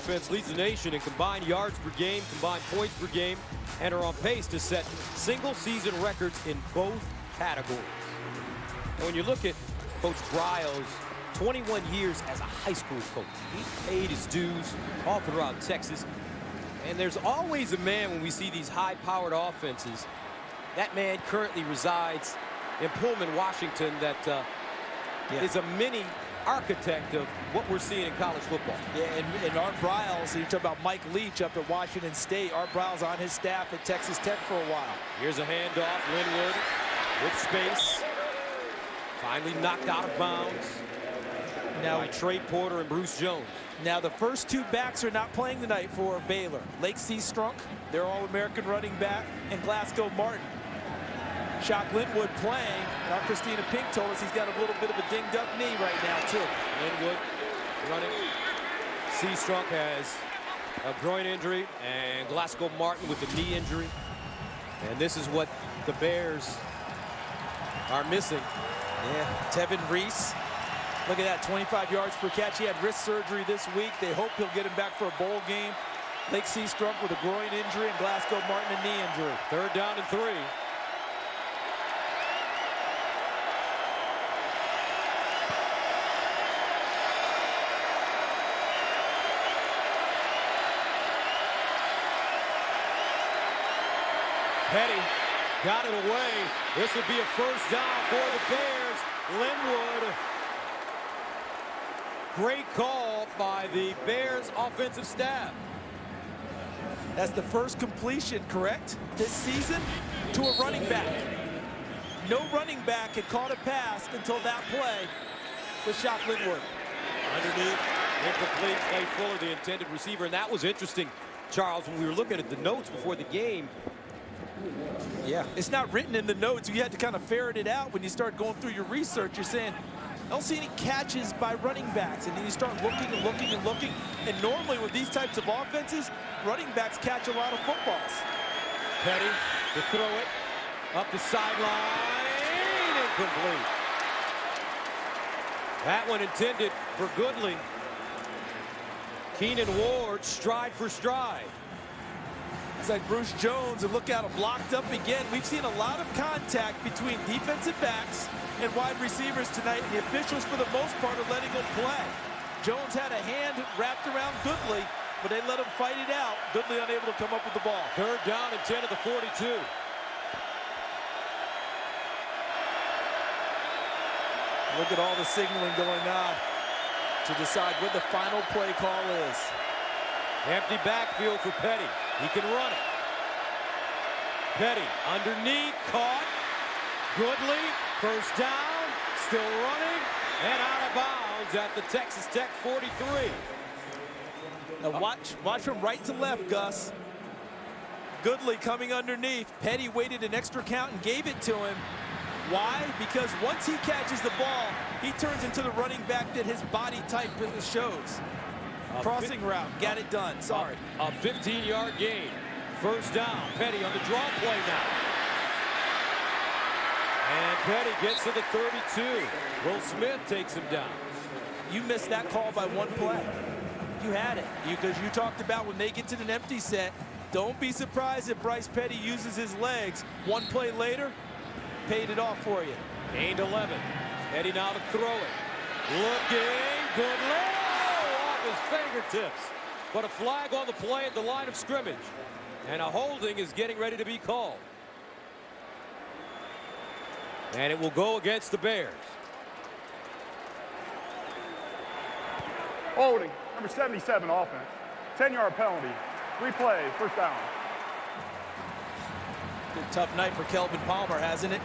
offense leads the nation in combined yards per game, combined points per game, and are on pace to set single-season records in both categories. And when you look at Coach Bryles, 21 years as a high school coach, he paid his dues all throughout Texas. And there's always a man when we see these high-powered offenses. That man currently resides in Pullman, Washington, that is a mini architect of what we're seeing in college football. Yeah, and Art Briles, you're talking about Mike Leach up at Washington State. Art Briles on his staff at Texas Tech for a while. Here's a handoff, Linwood with space. Finally knocked out of bounds now by Trey Porter and Bruce Jones. Now the first two backs are not playing tonight for Baylor. Lake C. Strunk, their All-American running back, and Glasgow Martin. Shock Linwood playing. Now Christina Pink told us he's got a little bit of a dinged up knee right now too. Linwood running. C. Strunk has a groin injury, and Glasgow Martin with a knee injury. And this is what the Bears are missing. Yeah, Tevin Reese. Look at that, 25 yards per catch. He had wrist surgery this week. They hope he'll get him back for a bowl game. Lake C. Strunk with a groin injury, and Glasgow Martin a knee injury. 3rd down and 3. Petty got it away. This would be a 1st down for the Bears. Linwood. Great call by the Bears offensive staff. That's the first completion, correct, this season to a running back. No running back had caught a pass until that play with Shock Linwood. Underneath, incomplete. Clay Fuller, the intended receiver. And that was interesting, Charles, when we were looking at the notes before the game. Yeah, it's not written in the notes. You had to kind of ferret it out when you start going through your research. You're saying, I don't see any catches by running backs. And then you start looking and looking and looking. And normally with these types of offenses, running backs catch a lot of footballs. Petty to throw it up the sideline. Incomplete. That one intended for Goodley. Keenan Ward, stride for stride. It's like Bruce Jones, and look out, him blocked up again. We've seen a lot of contact between defensive backs and wide receivers tonight, and the officials, for the most part, are letting them play. Jones had a hand wrapped around Goodley, but they let him fight it out. Goodley unable to come up with the ball. 3rd down and 10 at the 42. Look at all the signaling going on to decide what the final play call is. Empty backfield for Petty. He can run it. Petty underneath, caught. Goodley, 1st down, still running, and out of bounds at the Texas Tech 43. Now watch from right to left, Gus. Goodley coming underneath. Petty waited an extra count and gave it to him. Why? Because once he catches the ball, he turns into the running back that his body type shows. Crossing route, got it done, sorry. A 15-yard gain. 1st down, Petty on the draw play now. And Petty gets to the 32. Will Smith takes him down. You missed that call by one play. You had it, because you talked about when they get to an empty set, don't be surprised if Bryce Petty uses his legs. One play later, paid it off for you. Gained 11. Petty now to throw it. Looking, Goodley. His fingertips, but a flag on the play at the line of scrimmage, and a holding is getting ready to be called, and it will go against the Bears. Holding, number 77 offense, 10-yard penalty, 3 plays, 1st down. Good tough night for Kelvin Palmer, hasn't it?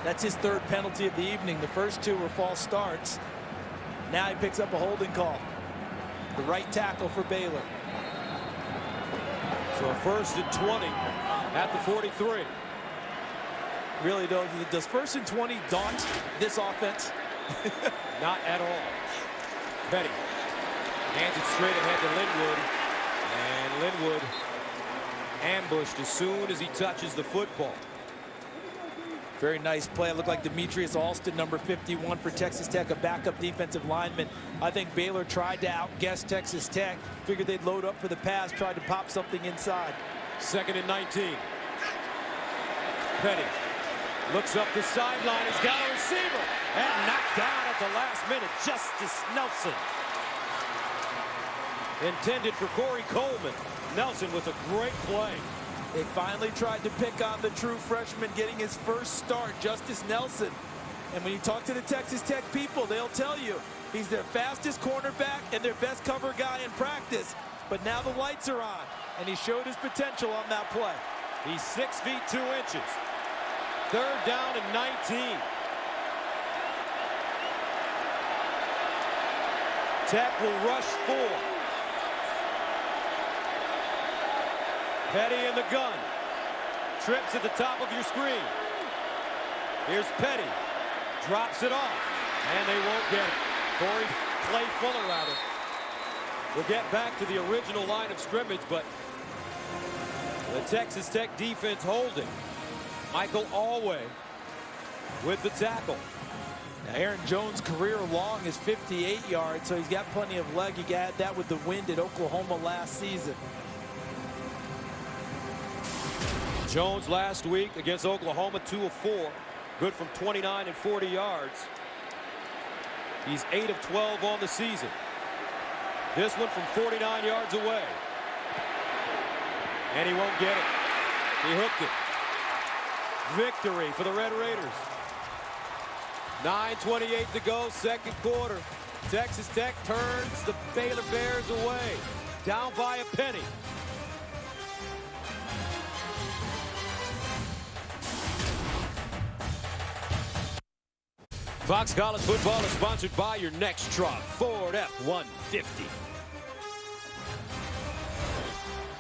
That's his 3rd penalty of the evening. The first 2 were false starts. Now he picks up a holding call. The right tackle for Baylor. So a 1st and 20 at the 43. Really, though, does 1st and 20 daunt this offense? Not at all. Petty hands it straight ahead to Linwood. And Linwood ambushed as soon as he touches the football. Very nice play. It looked like Demetrius Alston, number 51 for Texas Tech, a backup defensive lineman. I think Baylor tried to outguess Texas Tech. Figured they'd load up for the pass, tried to pop something inside. 2nd and 19. Petty looks up the sideline. He's got a receiver. And knocked down at the last minute. Justice Nelson. Intended for Corey Coleman. Nelson with a great play. They finally tried to pick on the true freshman getting his first start, Justice Nelson. And when you talk to the Texas Tech people, they'll tell you he's their fastest cornerback and their best cover guy in practice. But now the lights are on, and he showed his potential on that play. He's 6 feet 2 inches. 3rd down and 19. Tech will rush 4. Petty in the gun. Trips at the top of your screen. Here's Petty. Drops it off. And they won't get it. Corey Clay Fuller rather. We'll get back to the original line of scrimmage, but the Texas Tech defense holding. Michael Alway with the tackle. Now Aaron Jones' career long is 58 yards, so he's got plenty of leg. He got that with the wind at Oklahoma last season. Jones last week against Oklahoma, 2 of 4. Good from 29 and 40 yards. He's 8 of 12 on the season. This one from 49 yards away. And he won't get it. He hooked it. Victory for the Red Raiders. 9:28 to go, 2nd quarter. Texas Tech turns the Baylor Bears away. Down by a penny. Fox College Football is sponsored by your next truck, Ford F-150.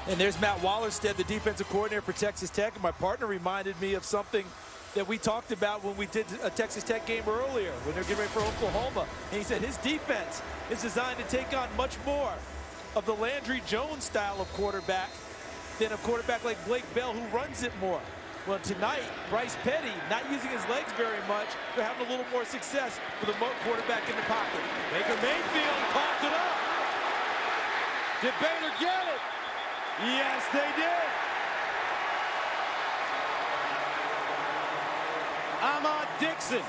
And there's Matt Wallerstead, the defensive coordinator for Texas Tech. And my partner reminded me of something that we talked about when we did a Texas Tech game earlier, when they're getting ready for Oklahoma. And he said his defense is designed to take on much more of the Landry Jones style of quarterback than a quarterback like Blake Bell, who runs it more. Well, tonight, Bryce Petty, not using his legs very much, they're having a little more success with a quarterback in the pocket. Baker Mayfield popped it up. Did Baylor get it? Yes, they did. Ahmad Dixon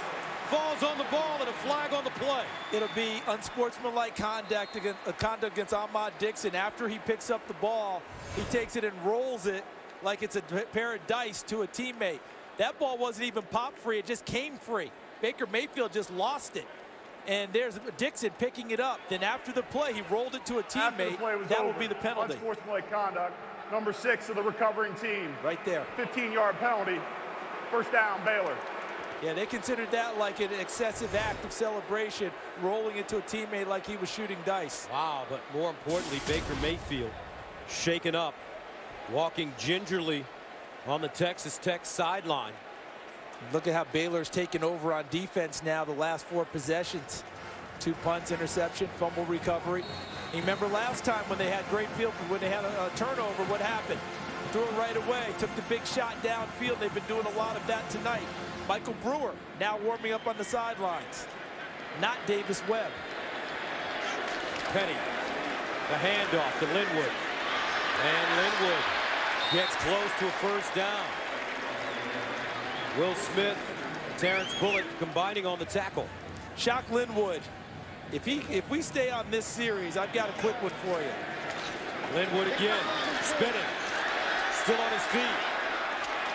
falls on the ball and a flag on the play. It'll be unsportsmanlike conduct against Ahmad Dixon. After he picks up the ball, he takes it and rolls it like it's a pair of dice to a teammate. That ball wasn't even pop free, it just came free. Baker Mayfield just lost it. And there's Dixon picking it up. Then after the play, he rolled it to a teammate. That will be the penalty. Unsportsmanlike conduct. Number 6 of the recovering team. Right there. 15-yard penalty. 1st down, Baylor. Yeah, they considered that like an excessive act of celebration, rolling it to a teammate like he was shooting dice. Wow, but more importantly, Baker Mayfield shaken up, walking gingerly on the Texas Tech sideline. Look at how Baylor's taken over on defense now the last 4 possessions. 2 punts, interception, fumble recovery. And remember last time when they had great field, when they had a turnover, what happened? Threw it right away, took the big shot downfield. They've been doing a lot of that tonight. Michael Brewer now warming up on the sidelines. Not Davis Webb. Petty, the handoff to Linwood. And Linwood gets close to a 1st down. Will Smith, Terrence Bullock combining on the tackle. Shock Linwood. If we stay on this series, I've got a quick one for you. Linwood again, spinning, still on his feet.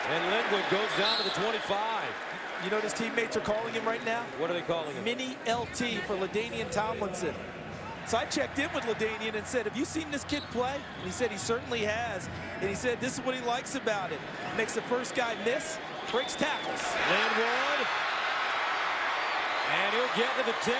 And Linwood goes down to the 25. You know what his teammates are calling him right now? What are they calling him? Mini LT for LaDainian Tomlinson. So I checked in with LaDainian and said, have you seen this kid play? And he said he certainly has. And he said this is what he likes about it. Makes the first guy miss, breaks tackles. Linwood. And he'll get to the 10.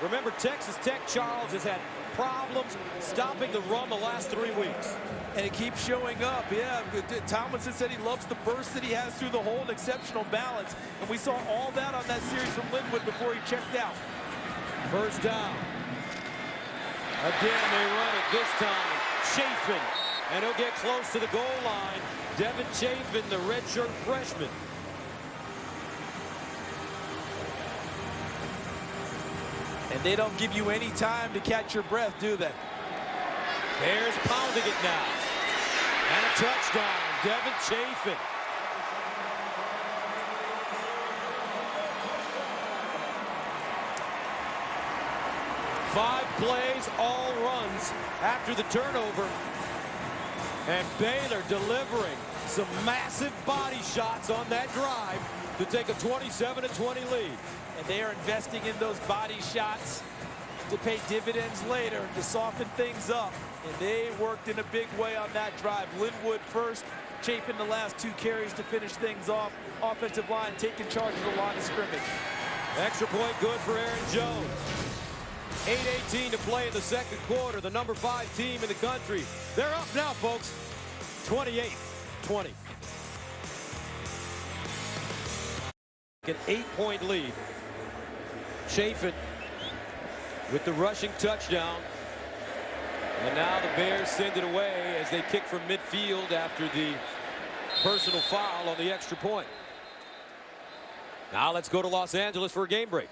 Remember, Texas Tech, Charles, has had problems stopping the run the last 3 weeks. And it keeps showing up. Yeah, Tomlinson said he loves the burst that he has through the hole and exceptional balance. And we saw all that on that series from Linwood before he checked out. 1st down. Again, they run it this time. Chafin. And he'll get close to the goal line. Devin Chafin, the redshirt freshman. And they don't give you any time to catch your breath, do they? Bears pounding it now. And a touchdown, Devin Chafin. Five plays, all runs after the turnover. And Baylor delivering some massive body shots on that drive to take a 27-20 lead. And they are investing in those body shots to pay dividends later, to soften things up. And they worked in a big way on that drive. Linwood first, Chafin the last 2 carries to finish things off. Offensive line taking charge of the line of scrimmage. Extra point good for Aaron Jones. 8:18 to play in the second quarter. The number 5 team in the country. They're up now, folks. 28-20. An 8-point lead. Chafin with the rushing touchdown. And now the Bears send it away as they kick from midfield after the personal foul on the extra point. Now let's go to Los Angeles for a game break.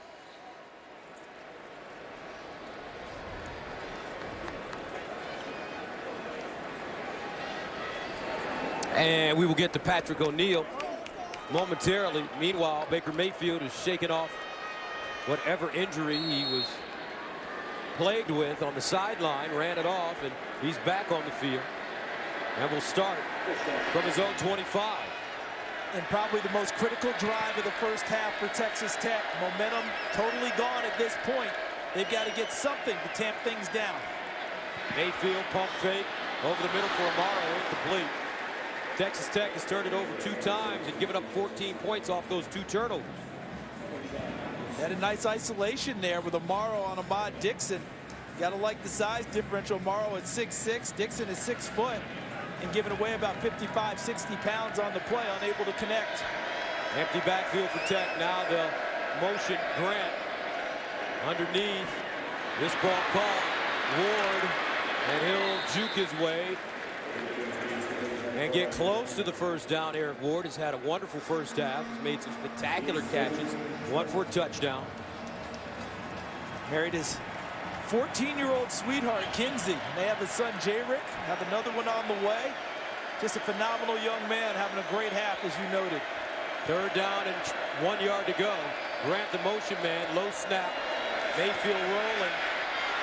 And we will get to Patrick O'Neal momentarily. Meanwhile, Baker Mayfield is shaking off whatever injury he was plagued with on the sideline, ran it off, and he's back on the field. And will start from his own 25. And probably the most critical drive of the first half for Texas Tech. Momentum totally gone at this point. They've got to get something to tamp things down. Mayfield pump fake over the middle for Amaro, incomplete. Texas Tech has turned it over 2 times and given up 14 points off those 2 turnovers. Had a nice isolation there with Amaro on Ahmad Dixon. Got to like the size differential. Amaro at 6'6", Dixon is 6 foot, and giving away about 55, 60 pounds on the play, unable to connect. Empty backfield for Tech. Now the motion Grant underneath. This ball caught Ward, and he'll juke his way and get close to the first down. Eric Ward has had a wonderful first half. He's made some spectacular catches. 1 for a touchdown. Married his 14-year-old sweetheart, Kinsey. They have his son, J-Rick, have another one on the way. Just a phenomenal young man, having a great half, as you noted. 3rd down and 1 yard to go. Grant the motion man, low snap. Mayfield rolling.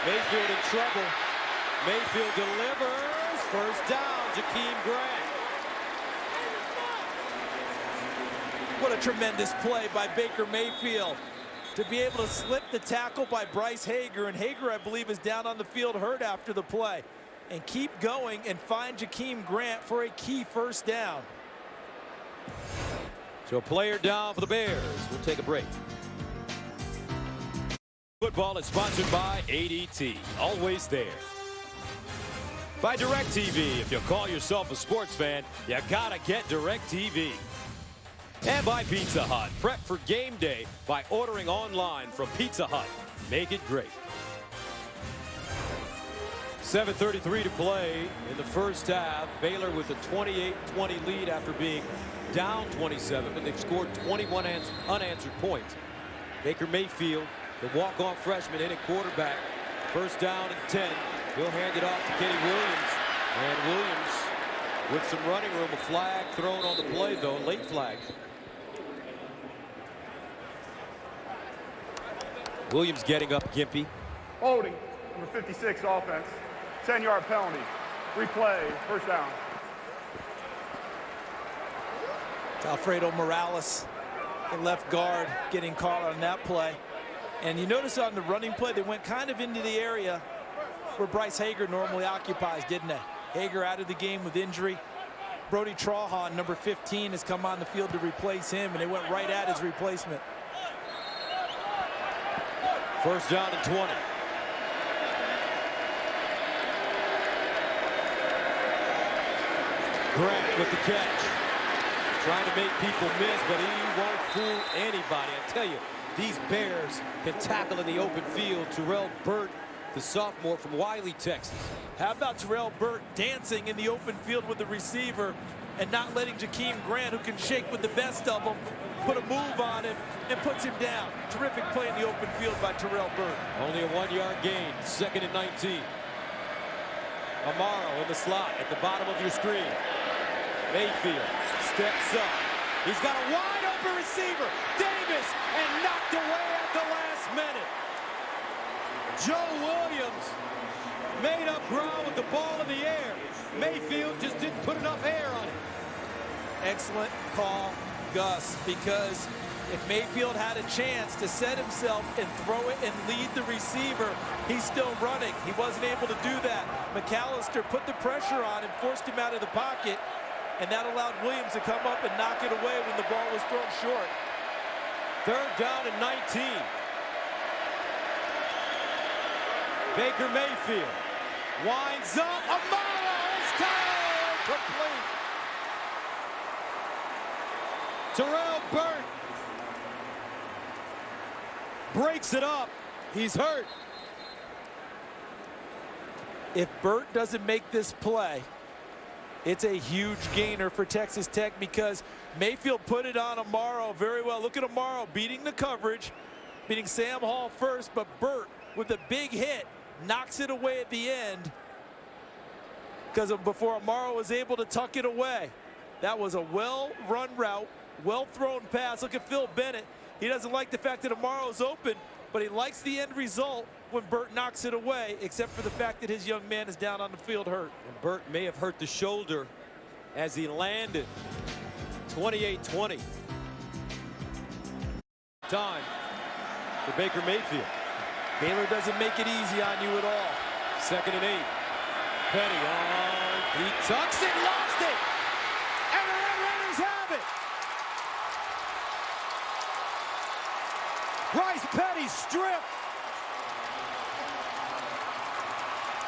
Mayfield in trouble. Mayfield delivers. First down, Jakeem Grant. What a tremendous play by Baker Mayfield to be able to slip the tackle by Bryce Hager. And Hager, I believe, is down on the field hurt after the play. And keep going and find Jakeem Grant for a key first down. So a player down for the Bears. We'll take a break. Football is sponsored by ADT. Always there. By DirecTV. If you call yourself a sports fan, you gotta get DirecTV. And by Pizza Hut. Prep for game day by ordering online from Pizza Hut. Make it great. 7:33 to play in the first half. Baylor with a 28-20 lead after being down 27, but they've scored 21 unanswered points. Baker Mayfield, the walk-on freshman, in at quarterback. First down and 10. He'll hand it off to Kenny Williams. And Williams with some running room. A flag thrown on the play, though. Late flag. Williams getting up, Gimpy. Holding, number 56 offense. 10-yard penalty. Replay, first down. Alfredo Morales, the left guard, getting caught on that play. And you notice on the running play, they went kind of into the area where Bryce Hager normally occupies, didn't they? Hager out of the game with injury. Brody Trahan, number 15, has come on the field to replace him, and they went right at his replacement. First down and 20. Grant with the catch. Trying to make people miss, but he won't fool anybody. I tell you, these Bears can tackle in the open field. Terrell Burt, the sophomore from Wiley, Texas. How about Terrell Burt dancing in the open field with the receiver? and not letting Jakeem Grant, who can shake with the best of them, put a move on him and puts him down. Terrific play in the open field by Terrell Burt. Only a 1-yard gain, 2nd and 19. Amaro in the slot at the bottom of your screen. Mayfield steps up. He's got a wide open receiver, Davis, and knocked away at the last minute. Joe Williams made up ground with the ball in the air. Mayfield just didn't put enough air on it. Excellent call, Gus, because if Mayfield had a chance to set himself and throw it and lead the receiver, he's still running. He wasn't able to do that. McAllister put the pressure on and forced him out of the pocket, and that allowed Williams to come up and knock it away when the ball was thrown short. 3rd down and 19. Baker Mayfield winds up. Amaro is down. Complete. Terrell Burt breaks it up. He's hurt. If Burt doesn't make this play, it's a huge gainer for Texas Tech because Mayfield put it on Amaro very well. Look at Amaro beating the coverage, beating Sam Hall first, but Burt with a big hit knocks it away at the end because before Amaro was able to tuck it away. That was a well-run route, well-thrown pass. Look at Phil Bennett. He doesn't like the fact that Amaro's open, but he likes the end result when Burt knocks it away, except for the fact that his young man is down on the field hurt. And Burt may have hurt the shoulder as he landed. 28-20. Time for Baker Mayfield. Baylor doesn't make it easy on you at all. 2nd and 8. Petty on. He tucks it, lost it. And the Red Raiders have it. Bryce Petty stripped.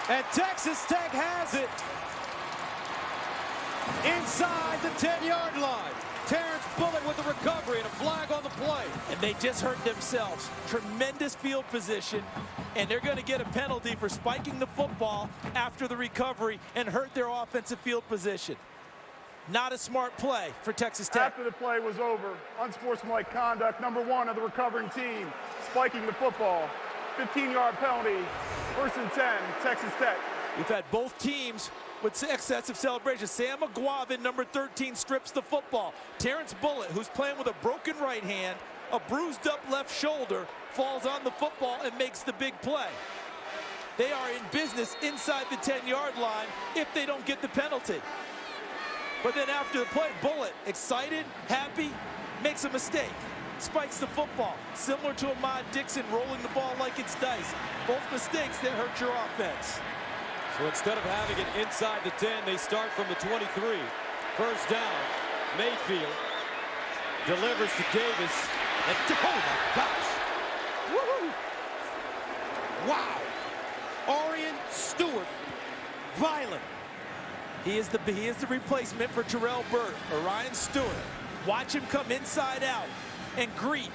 And Texas Tech has it inside the 10-yard line. Terrence Bullock with the recovery and a flag on the play. And they just hurt themselves. Tremendous field position, and they're going to get a penalty for spiking the football after the recovery and hurt their offensive field position. Not a smart play for Texas Tech. After the play was over, unsportsmanlike conduct, number 1 of the recovering team, spiking the football. 15-yard penalty, 1st and 10, Texas Tech. We've had both teams with excessive celebration. Sam McGuavin, number 13, strips the football. Terrence Bullock, who's playing with a broken right hand, a bruised up left shoulder, falls on the football and makes the big play. They are in business inside the 10-yard line if they don't get the penalty. But then after the play, Bullock, excited, happy, makes a mistake. Spikes the football, similar to Ahmad Dixon rolling the ball like it's dice. Both mistakes that hurt your offense. So instead of having it inside the 10, they start from the 23. 1st down, Mayfield delivers to Davis. And oh my gosh! Woohoo! Wow! Orion Stewart, violent. He is the replacement for Terrell Burt, Orion Stewart. Watch him come inside out and greet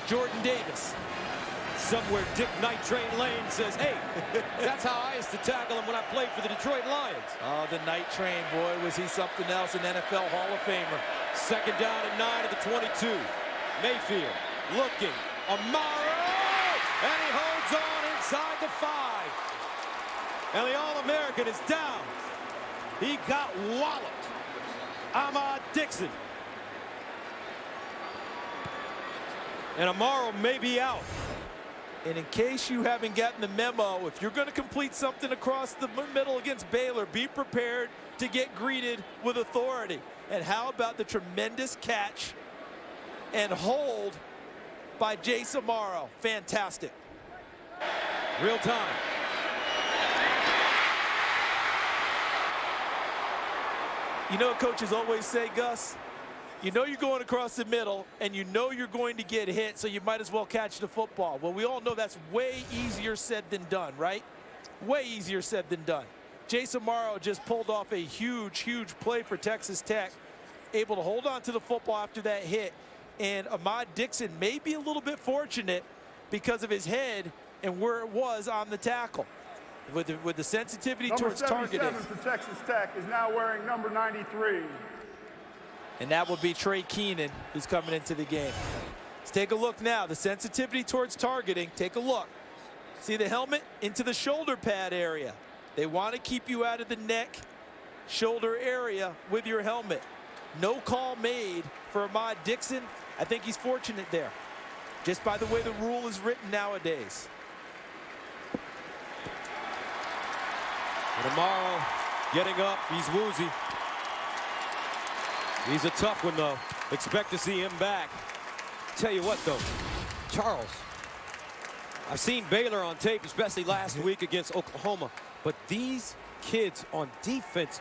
Jordan Davis. Somewhere Dick Night Train Lane says, hey, that's how I used to tackle him when I played for the Detroit Lions. Oh, the Night Train, boy, was he something else, an NFL Hall of Famer. 2nd down and 9 at the 22. Mayfield looking. Amaro! And he holds on inside the 5. And the All-American is down. He got walloped. Ahmad Dixon. And Amaro may be out. And in case you haven't gotten the memo, if you're going to complete something across the middle against Baylor, be prepared to get greeted with authority. And how about the tremendous catch and hold by Jace Amaro? Fantastic. Real time. You know what coaches always say, Gus? You know you're going across the middle, and you know you're going to get hit, so you might as well catch the football. Well, we all know that's way easier said than done, right? Way easier said than done. Jace Amaro just pulled off a huge, huge play for Texas Tech, able to hold on to the football after that hit. And Ahmad Dixon may be a little bit fortunate because of his head and where it was on the tackle. With the sensitivity number towards targeting. Number 77 for Texas Tech is now wearing number 93. And that would be Trey Keenan, who's coming into the game. Let's take a look now. The sensitivity towards targeting. Take a look. See the helmet into the shoulder pad area. They want to keep you out of the neck, shoulder area with your helmet. No call made for Ahmad Dixon. I think he's fortunate there, just by the way the rule is written nowadays. And Amaro getting up. He's woozy. He's a tough one, though. Expect to see him back. Tell you what, though, Charles, I've seen Baylor on tape, especially last week against Oklahoma, but these kids on defense,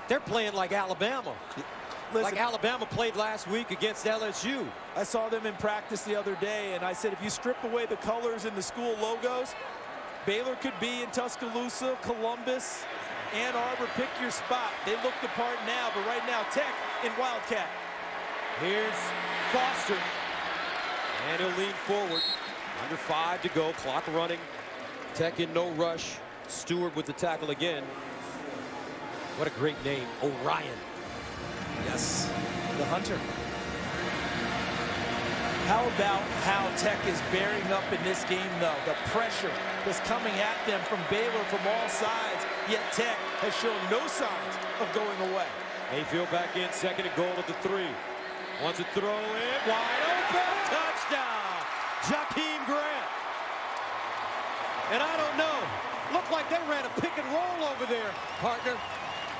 they're playing like Alabama. Listen, like Alabama played last week against LSU. I saw them in practice the other day, and I said, if you strip away the colors and the school logos, Baylor could be in Tuscaloosa, Columbus, Ann Arbor. Pick your spot. They look the part now, but right now, Tech in Wildcat. Here's Foster, and he'll lean forward. Under 5 to go, clock running. Tech in no rush. Stewart with the tackle again. What a great name, Orion. Yes, the hunter. How about how Tech is bearing up in this game, though? The pressure that's coming at them from Baylor from all sides, yet Tech has shown no signs of going away. Mayfield back in, 2nd and goal at the 3. Wants a throw in, wide open, touchdown, Jakeem Grant. And I don't know, looked like they ran a pick and roll over there, partner.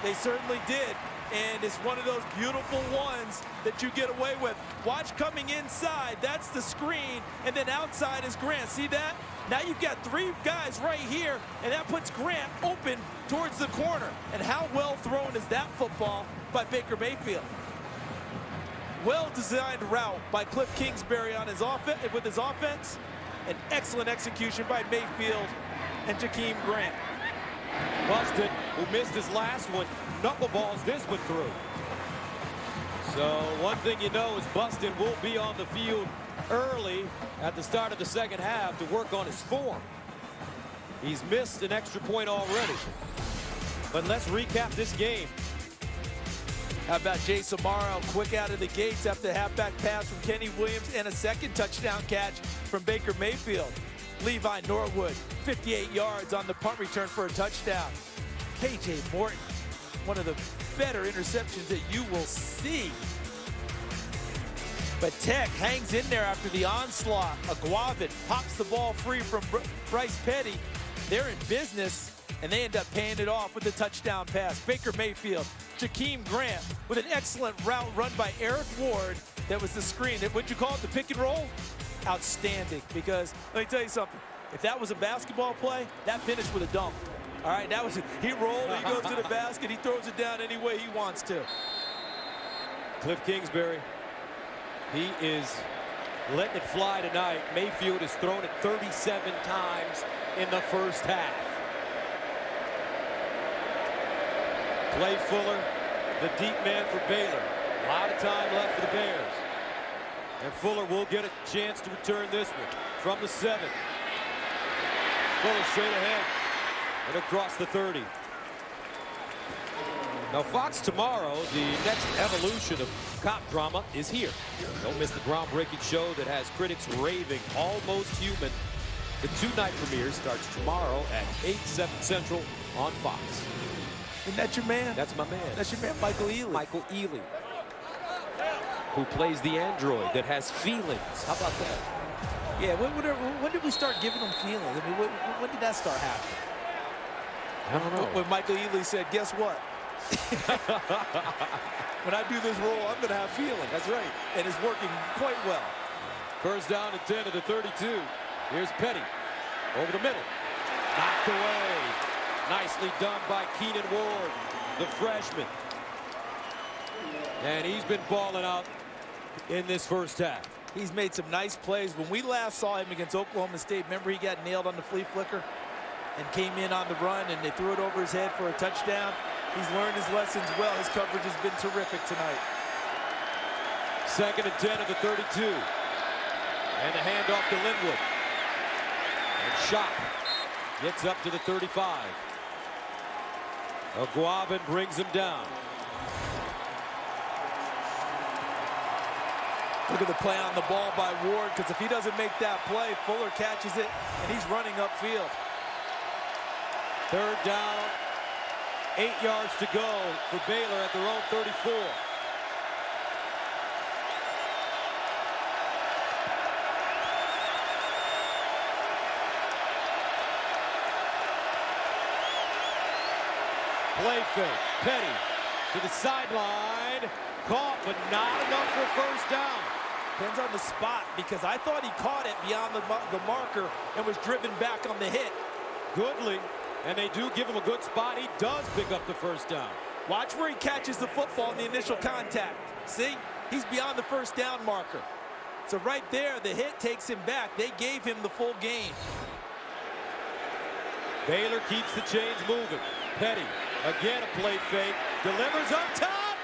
They certainly did. And it's one of those beautiful ones that you get away with. Watch coming inside, that's the screen, and then outside is Grant. See that? Now you've got 3 guys right here, and that puts Grant open towards the corner. And how well thrown is that football by Baker Mayfield? Well-designed route by Cliff Kingsbury on his with his offense. An excellent execution by Mayfield and Jakeem Grant. Bustin, who missed his last one, knuckleballs this one through. So one thing you know is Bustin will be on the field early at the start of the 2nd half to work on his form. He's missed an extra point already. But let's recap this game. How about Jace Amaro, quick out of the gates after the halfback pass from Kenny Williams and a 2nd touchdown catch from Baker Mayfield. Levi Norwood, 58 yards on the punt return for a touchdown. KJ Morton, one of the better interceptions that you will see. But Tech hangs in there after the onslaught. Aguavin pops the ball free from Bryce Petty. They're in business, and they end up paying it off with a touchdown pass. Baker Mayfield, Jakeem Grant with an excellent route run by Eric Ward. That was the screen. What'd you call it, the pick and roll? Outstanding, because let me tell you something. If that was a basketball play, that finished with a dunk. All right, that was it. He rolled, he goes to the basket, he throws it down any way he wants to. Cliff Kingsbury, he is letting it fly tonight. Mayfield has thrown it 37 times in the 1st half. Clay Fuller, the deep man for Baylor. A lot of time left for the Bears. And Fuller will get a chance to return this one from the 7. Fuller straight ahead and across the 30. Now Fox tomorrow, the next evolution of cop drama is here. Don't miss the groundbreaking show that has critics raving, Almost Human. The 2-night premiere starts tomorrow at 8/7 Central on Fox. Isn't that your man? That's my man. That's your man, Michael Ealy. Michael Ealy, who plays the android that has feelings. How about that? Yeah, when did we start giving them feelings? I mean, when did that start happening? I don't know. When Michael Ealy said, guess what? When I do this role, I'm going to have feelings. That's right. And it's working quite well. 1st down and 10 to the 32. Here's Petty over the middle. Knocked away. Nicely done by Keenan Ward, the freshman. And he's been balling out in this 1st half. He's made some nice plays. When we last saw him against Oklahoma State, remember he got nailed on the flea flicker and came in on the run, and they threw it over his head for a touchdown. He's learned his lessons well. His coverage has been terrific tonight. 2nd and 10 at the 32. And a handoff to Linwood. And Shop gets up to the 35. Aguavin brings him down. Look at the play on the ball by Ward, because if he doesn't make that play, Fuller catches it, and he's running upfield. 3rd down, 8 yards to go for Baylor at their own 34. Play fake. Petty to the sideline. Caught, but not enough for first down. Depends on the spot, because I thought he caught it beyond the marker and was driven back on the hit. Goodley, and they do give him a good spot. He does pick up the first down. Watch where he catches the football in the initial contact. See? He's beyond the first down marker. So right there, the hit takes him back. They gave him the full gain. Baylor keeps the chains moving. Petty, again a play fake, delivers up top.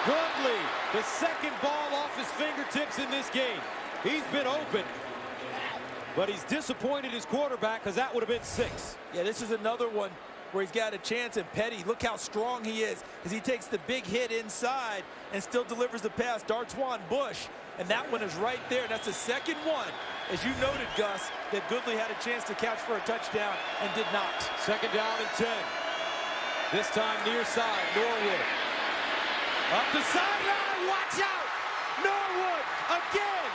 Goodley, the second ball off his fingertips in this game. He's been open, but he's disappointed his quarterback, because that would have been 6. Yeah, this is another one where he's got a chance, and Petty, look how strong he is as he takes the big hit inside and still delivers the pass. Antwan Bush, and that one is right there. That's the second one, as you noted, Gus, that Goodley had a chance to catch for a touchdown and did not. 2nd down and 10. This time near side, Norwood. Up the sideline, watch out! Norwood again!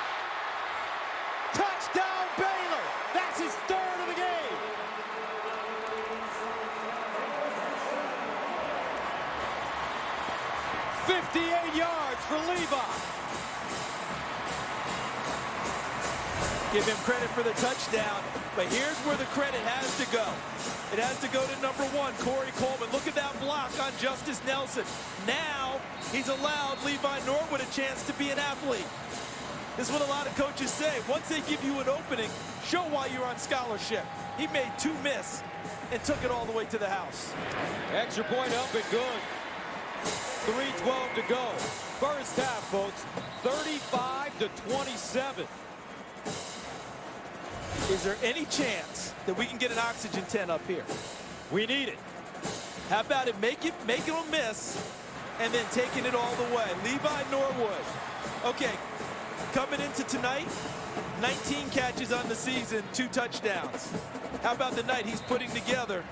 Touchdown Baylor! That's his 3rd of the game! "58 yards for Levi." Give him credit for the touchdown, but here's where the credit has to go. It has to go to number 1, Corey Coleman. Look at that block on Justice Nelson. Now he's allowed Levi Norwood a chance to be an athlete. This is what a lot of coaches say. Once they give you an opening, show why you're on scholarship. He made 2 miss and took it all the way to the house. Extra point up and good. 3:12 to go. First half, folks. 35-27. Is there any chance that we can get an oxygen tent up here? We need it. How about it? Make it a miss, and then taking it all the way. Levi Norwood. Okay, coming into tonight, 19 catches on the season, 2 touchdowns. How about the night he's putting together?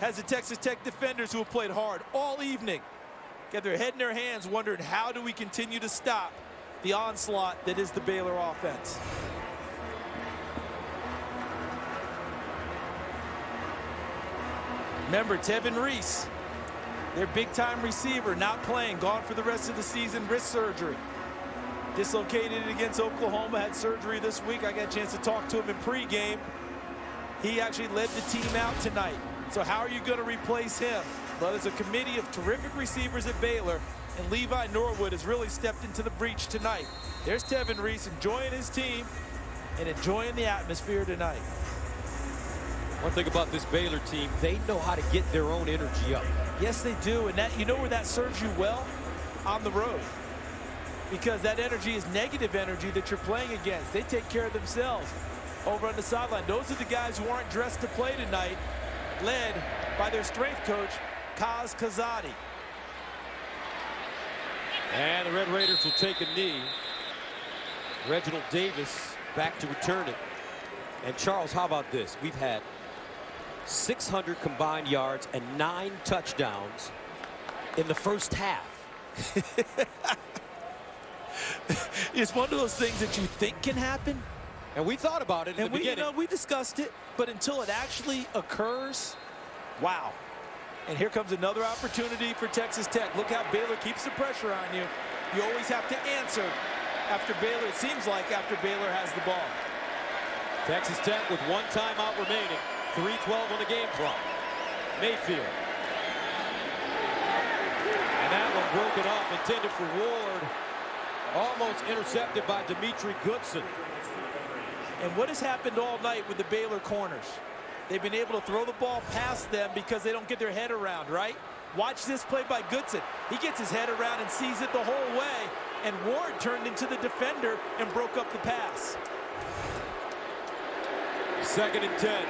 Has the Texas Tech defenders who have played hard all evening got their head in their hands wondering, how do we continue to stop the onslaught that is the Baylor offense? Remember, Devin Reese, their big-time receiver, not playing, gone for the rest of the season, wrist surgery. Dislocated it against Oklahoma, had surgery this week. I got a chance to talk to him in pregame. He actually led the team out tonight. So how are you going to replace him? Well, there's a committee of terrific receivers at Baylor, and Levi Norwood has really stepped into the breach tonight. There's Devin Reese enjoying his team and enjoying the atmosphere tonight. One thing about this Baylor team, they know how to get their own energy up. Yes, they do, and that, you know where that serves you well? On the road. Because that energy is negative energy that you're playing against. They take care of themselves over on the sideline. Those are the guys who aren't dressed to play tonight, led by their strength coach, Kaz Kazadi. And the Red Raiders will take a knee. Reginald Davis back to return it. And Charles, how about this? We've had 600 combined yards and 9 touchdowns in the first half. It's one of those things that you think can happen. And we thought about it in the beginning. You know, we discussed it, but until it actually occurs, wow. And here comes another opportunity for Texas Tech. Look how Baylor keeps the pressure on you. You always have to answer after Baylor, it seems like, after Baylor has the ball. Texas Tech with 1 timeout remaining. 3:12 on the game clock. Mayfield. And that one broken off, intended for Ward. Almost intercepted by Dimitri Goodson. And what has happened all night with the Baylor corners? They've been able to throw the ball past them because they don't get their head around, right? Watch this play by Goodson. He gets his head around and sees it the whole way. And Ward turned into the defender and broke up the pass. 2nd and 10.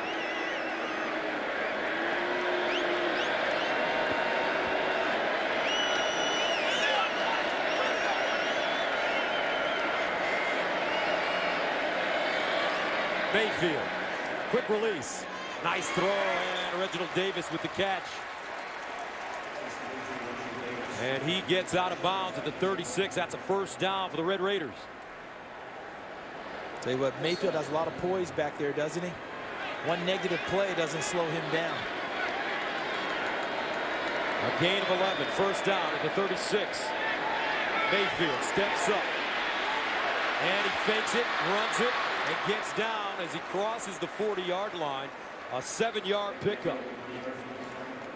Mayfield, quick release. Nice throw, and Reginald Davis with the catch. And he gets out of bounds at the 36. That's a first down for the Red Raiders. Tell you what, Mayfield has a lot of poise back there, doesn't he? One negative play doesn't slow him down. A gain of 11, first down at the 36. Mayfield steps up. And he fakes it, runs it, and gets down as he crosses the 40-yard line. A 7-yard pickup.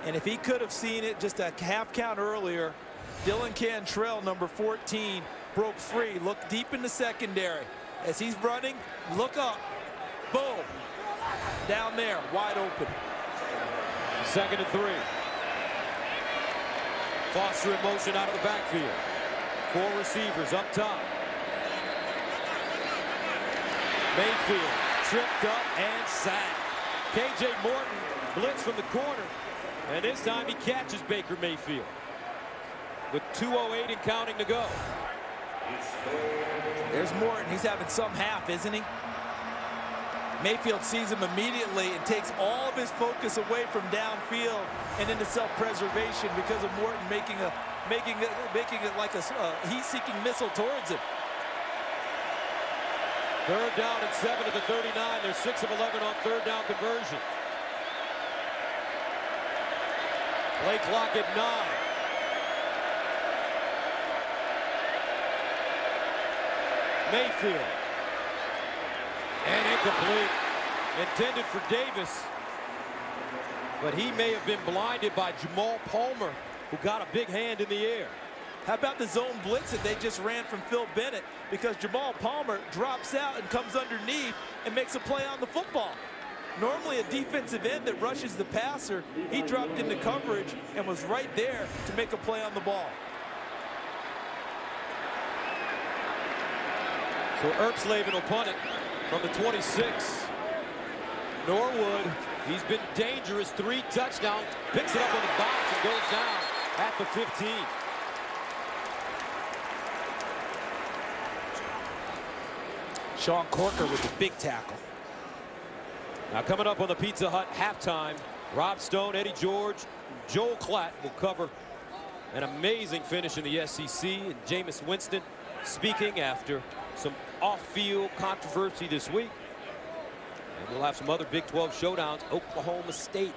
And if he could have seen it just a half count earlier, Dylan Cantrell, number 14, broke free. Look deep in the secondary. As he's running, look up. Boom. Down there, wide open. 2nd and 3. Foster in motion out of the backfield. 4 receivers up top. Mayfield tripped up and sacked. K.J. Morton blitz from the corner. And this time he catches Baker Mayfield. With 2:08 and counting to go. There's Morton. He's having some half, isn't he? Mayfield sees him immediately and takes all of his focus away from downfield and into self-preservation because of Morton making it like a heat-seeking missile towards him. 3rd down and 7 at the 39. They're 6 of 11 on 3rd down conversion. Play clock at 9. Mayfield. And incomplete. Intended for Davis. But he may have been blinded by Jamal Palmer, who got a big hand in the air. How about the zone blitz that they just ran from Phil Bennett? Because Jamal Palmer drops out and comes underneath and makes a play on the football. Normally a defensive end that rushes the passer, he dropped into coverage and was right there to make a play on the ball. So Erpsleben will punt it from the 26. Norwood, he's been dangerous, 3 touchdowns, picks it up on the bounce and goes down at the 15. Sean Corker with the big tackle. Now coming up on the Pizza Hut halftime, Rob Stone, Eddie George, Joel Klatt will cover an amazing finish in the SEC. And Jameis Winston speaking after some off-field controversy this week. And we'll have some other Big 12 showdowns. Oklahoma State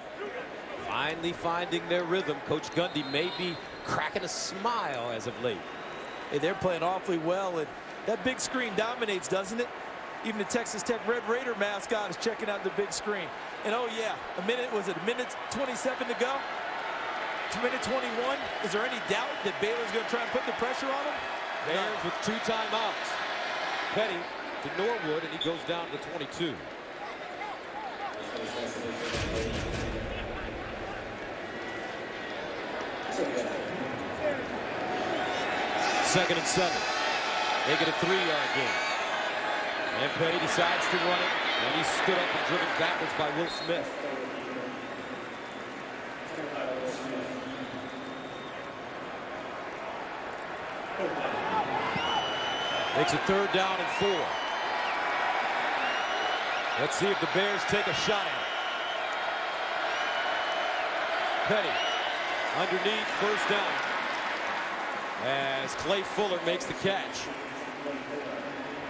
finally finding their rhythm. Coach Gundy may be cracking a smile as of late. Hey, they're playing awfully well, and that big screen dominates, doesn't it? Even the Texas Tech Red Raider mascot is checking out the big screen. And oh yeah, a minute 27 to go? To minute 21. Is there any doubt that Baylor's going to try and put the pressure on them? Bears with 2 timeouts. Petty to Norwood, and he goes down to the 22. Second and 7. Make it a 3-yard gain. And Petty decides to run it, and he's stood up and driven backwards by Will Smith. Makes it 3rd down and 4. Let's see if the Bears take a shot at it. Petty underneath, first down. As Clay Fuller makes the catch.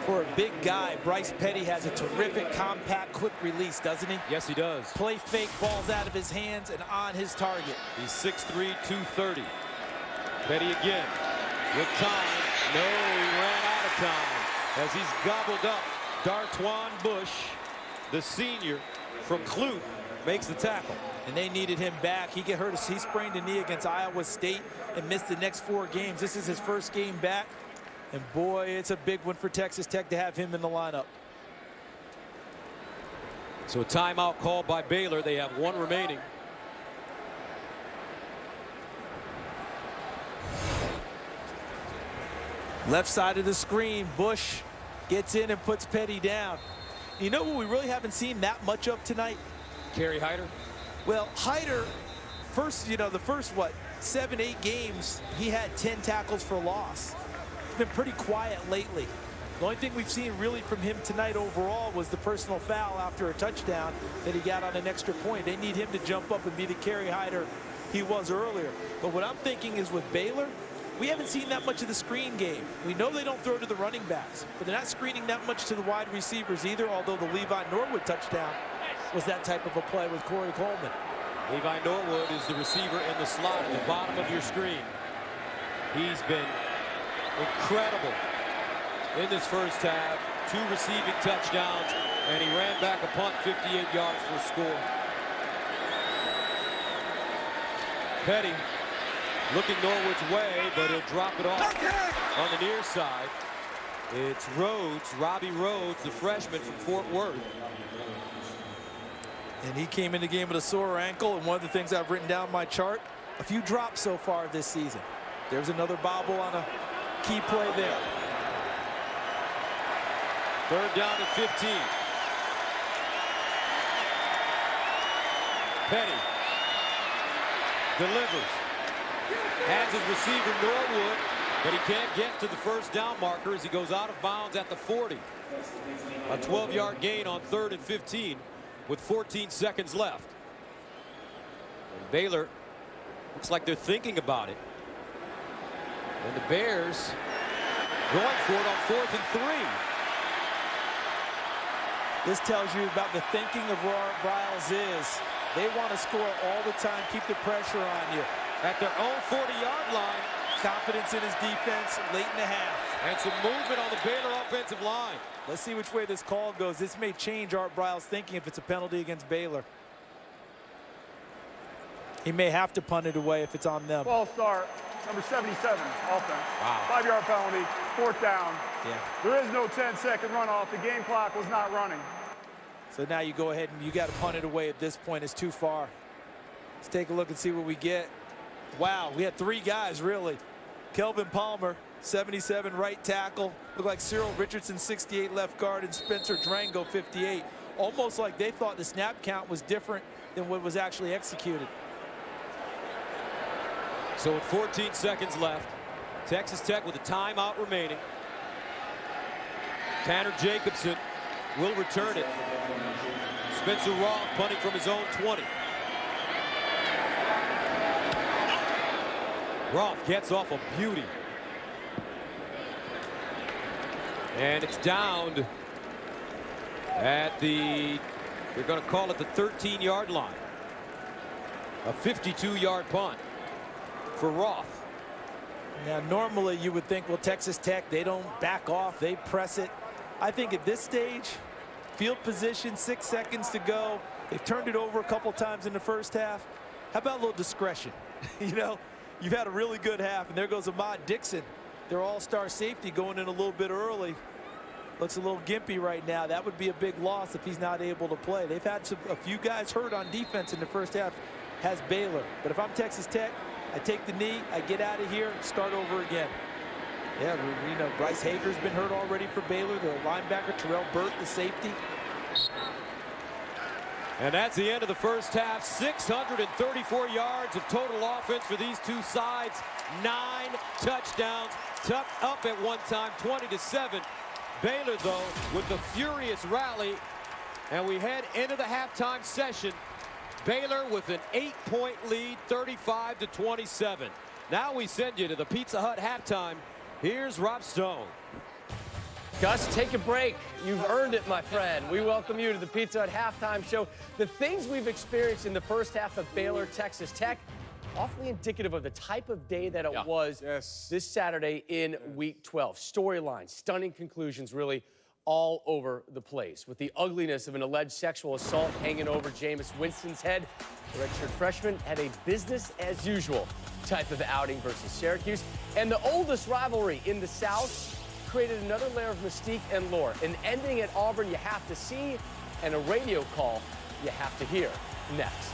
For a big guy, Bryce Petty has a terrific, compact, quick release, doesn't he? Yes, he does. Play fake, balls out of his hands and on his target. He's 6'3", 230. Petty again with time. No, he ran out of time as he's gobbled up. Dartwan Bush, the senior from Clute, makes the tackle. And they needed him back. He sprained a knee against Iowa State and missed the next 4 games. This is his first game back. And boy, it's a big one for Texas Tech to have him in the lineup. So a timeout called by Baylor. They have 1 remaining. Left side of the screen, Bush gets in and puts Petty down. You know what we really haven't seen that much of tonight? Kerry Hyder. Well, Hyder, the first, 7, 8 games, he had 10 tackles for loss. It's been pretty quiet lately. The only thing we've seen really from him tonight overall was the personal foul after a touchdown that he got on an extra point. They need him to jump up and be the carry hider he was earlier. But what I'm thinking is with Baylor, we haven't seen that much of the screen game. We know they don't throw to the running backs, but they're not screening that much to the wide receivers either, although the Levi Norwood touchdown was that type of a play with Corey Coleman. Levi Norwood is the receiver in the slot at the bottom of your screen. He's been incredible in this first half. 2 receiving touchdowns, and he ran back a punt 58 yards for a score. Petty looking Norwood's way, but he'll drop it off on the near side. It's Rhodes, Robbie Rhodes, the freshman from Fort Worth. And he came in the game with a sore ankle, and one of the things I've written down my chart, a few drops so far this season. There's another bobble on a key play there. 3rd down and 15. Petty delivers. Has his receiver Norwood, but he can't get to the first down marker as he goes out of bounds at the 40. A 12-yard gain on 3rd and 15 with 14 seconds left. And Baylor looks like they're thinking about it. And the Bears going for it on 4th and 3. This tells you about the thinking of where Art Briles is. They want to score all the time, keep the pressure on you. At their own 40-yard line. Confidence in his defense late in the half. And some movement on the Baylor offensive line. Let's see which way this call goes. This may change Art Briles' thinking if it's a penalty against Baylor. He may have to punt it away if it's on them. Ball start, number 77, offense. Wow. 5-yard penalty, 4th down. Yeah. There is no 10-second runoff. The game clock was not running. So now you go ahead and you got to punt it away at this point. It's too far. Let's take a look and see what we get. Wow, we had 3 guys, really. Kelvin Palmer, 77, right tackle. Looked like Cyril Richardson, 68, left guard, and Spencer Drango, 58. Almost like they thought the snap count was different than what was actually executed. So with 14 seconds left, Texas Tech with a timeout remaining. Tanner Jacobson will return it. Spencer Roth punting from his own 20. Roth gets off a beauty. And it's downed at the, they're going to call it the 13-yard line. A 52-yard punt for Roth. Now, normally you would think, well, Texas Tech, they don't back off, they press it. I think at this stage, field position, 6 seconds to go. They've turned it over a couple times in the first half. How about a little discretion? You know, you've had a really good half, and there goes Ahmad Dixon, their all-star safety, going in a little bit early. Looks a little gimpy right now. That would be a big loss if he's not able to play. They've had a few guys hurt on defense in the first half, has Baylor. But if I'm Texas Tech, I take the knee, I get out of here, start over again. Yeah, you know, Bryce Hager's been hurt already for Baylor. The linebacker, Terrell Burt, the safety. And that's the end of the first half. 634 yards of total offense for these two sides. 9 touchdowns, tucked up at one time, 20-7. Baylor, though, with the furious rally. And we head into the halftime session. Baylor with an 8-point lead, 35-27. Now we send you to the Pizza Hut halftime. Here's Rob Stone. Gus, take a break. You've earned it, my friend. We welcome you to the Pizza Hut halftime show. The things we've experienced in the first half of Baylor, Texas Tech, awfully indicative of the type of day that it was this Saturday in Week 12. Storylines, stunning conclusions, really all over the place. With the ugliness of an alleged sexual assault hanging over Jameis Winston's head, the redshirt freshman had a business-as-usual type of outing versus Syracuse. And the oldest rivalry in the South created another layer of mystique and lore. An ending at Auburn you have to see, and a radio call you have to hear. Next.